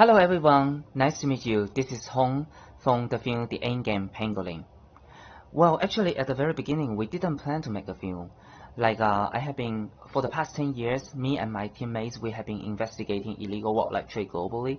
Hello everyone, nice to meet you. This is Hong from the film The Endgame Pangolin. Well, actually at the very beginning we didn't plan to make a film. I have been, for the past 10 years, me and my teammates, we have been investigating illegal wildlife trade globally.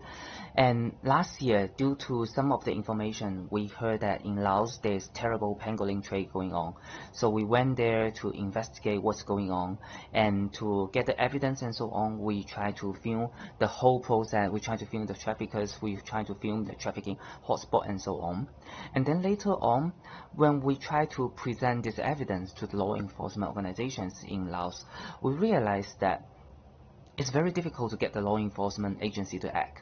And last year, due to some of the information, we heard that in Laos there's terrible pangolin trade going on. So we went there to investigate what's going on, and to get the evidence and so on, we try to film the whole process. We try to film the traffickers, we try to film the trafficking hotspot and so on. And then later on, when we try to present this evidence to the law enforcement organizations in Laos, we realized that it's very difficult to get the law enforcement agency to act.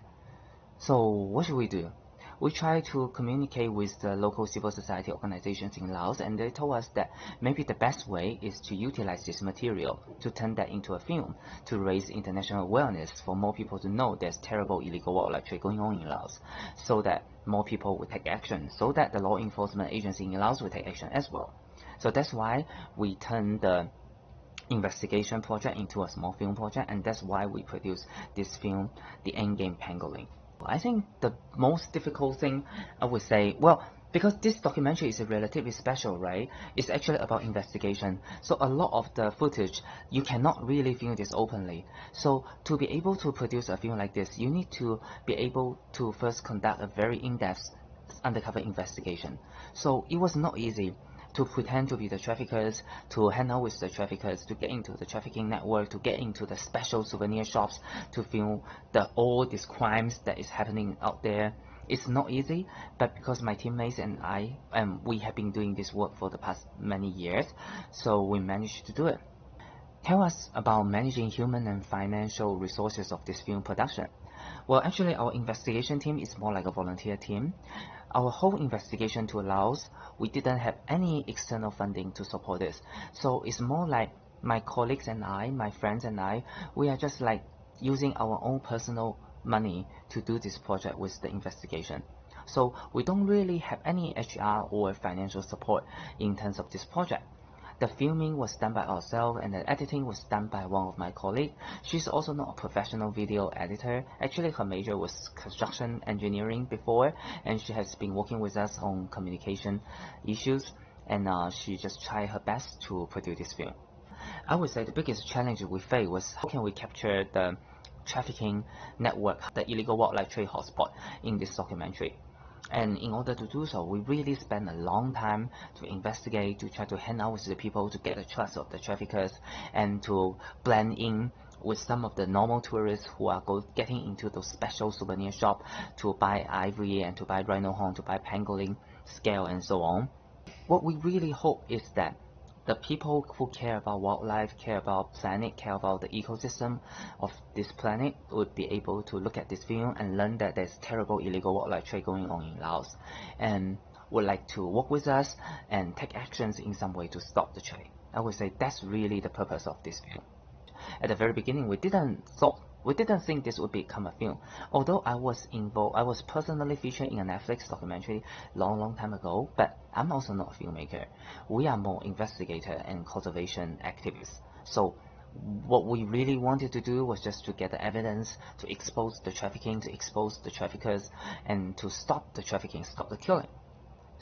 So what should we do? We try to communicate with the local civil society organizations in Laos, and they told us that maybe the best way is to utilize this material, to turn that into a film, to raise international awareness for more people to know there's terrible illegal wildlife trade going on in Laos, so that more people will take action, so that the law enforcement agency in Laos will take action as well. So that's why we turned the investigation project into a small film project, and that's why we produce this film, The Endgame Pangolin. I think the most difficult thing, I would say, well, because this documentary is relatively special, right? It's actually about investigation. So a lot of the footage, you cannot really film this openly. So to be able to produce a film like this, you need to be able to first conduct a very in-depth undercover investigation. So it was not easy to pretend to be the traffickers, to hang out with the traffickers, to get into the trafficking network, to get into the special souvenir shops, to film all these crimes that is happening out there. It's not easy, but because my teammates and I, we have been doing this work for the past many years, so we managed to do it. Tell us about managing human and financial resources of this film production. Well, actually, our investigation team is more like a volunteer team. Our whole investigation to Laos, we didn't have any external funding to support this. So it's more like my colleagues and I, my friends and I, we are just like using our own personal money to do this project with the investigation. So we don't really have any HR or financial support in terms of this project. The filming was done by ourselves, and the editing was done by one of my colleagues. She's also not a professional video editor. Actually, her major was construction engineering before, and she has been working with us on communication issues, and she just tried her best to produce this film. I would say the biggest challenge we faced was how can we capture the trafficking network, the illegal wildlife trade hotspot in this documentary. And in order to do so, we really spent a long time to investigate, to try to hang out with the people, to get the trust of the traffickers, and to blend in with some of the normal tourists who are getting into those special souvenir shops to buy ivory and to buy rhino horn, to buy pangolin scale and so on. What we really hope is that the people who care about wildlife, care about planet, care about the ecosystem of this planet would be able to look at this film and learn that there's terrible illegal wildlife trade going on in Laos, and would like to work with us and take actions in some way to stop the trade. I would say that's really the purpose of this film. At the very beginning, we didn't think this would become a film. Although I was involved, I was personally featured in a Netflix documentary long time ago, but I'm also not a filmmaker. We are more investigator and conservation activists. So what we really wanted to do was just to get the evidence, to expose the trafficking, to expose the traffickers, and to stop the trafficking, stop the killing.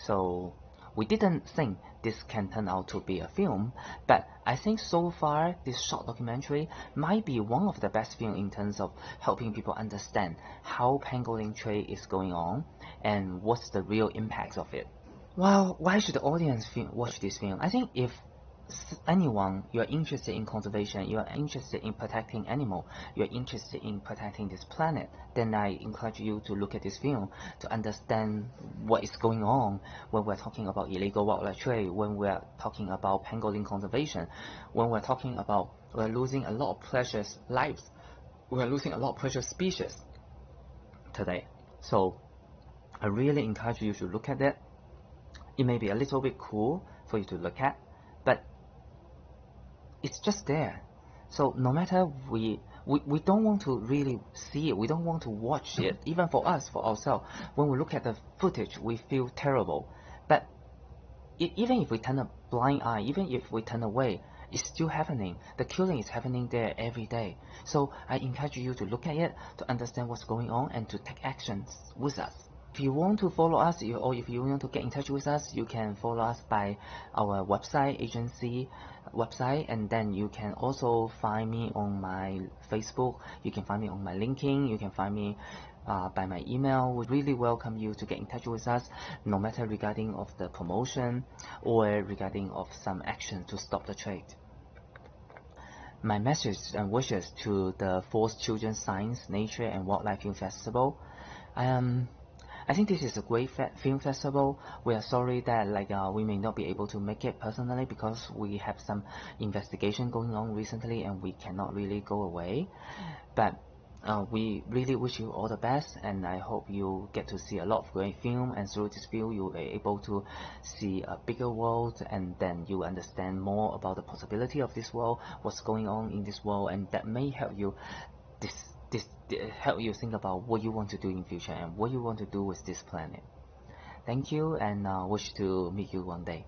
So we didn't think this can turn out to be a film, but I think so far this short documentary might be one of the best films in terms of helping people understand how pangolin trade is going on and what's the real impact of it. Well, why should the audience watch this film? I think if anyone, you are interested in conservation, you are interested in protecting animals, you are interested in protecting this planet, then I encourage you to look at this film to understand what is going on when we're talking about illegal wildlife trade, when we're talking about pangolin conservation, when we're talking about we're losing a lot of precious lives, we're losing a lot of precious species today. So I really encourage you to look at it. It may be a little bit cool for you to look at, but it's just there. So no matter we don't want to really see it, we don't want to watch it, even for us, for ourselves. When we look at the footage, we feel terrible. But even if we turn blind eye. Even if we turn away, it's still happening. The killing is happening there every day. So I encourage you to look at it, to understand what's going on, and to take actions with us. If you want to follow us, or if you want to get in touch with us, you can follow us by our website, agency website, and then you can also find me on my Facebook, you can find me on my LinkedIn, you can find me by my email. We really welcome you to get in touch with us, no matter regarding of the promotion or regarding of some action to stop the trade. My message and wishes to the 4th Children's Science, Nature and Wildlife Film Festival. I think this is a great film festival. We are sorry that we may not be able to make it personally because we have some investigation going on recently and we cannot really go away. But we really wish you all the best, and I hope you get to see a lot of great film, and through this film you'll be able to see a bigger world, and then you understand more about the possibility of this world, what's going on in this world, and that may help you help you think about what you want to do in future and what you want to do with this planet. Thank you, and wish to meet you one day.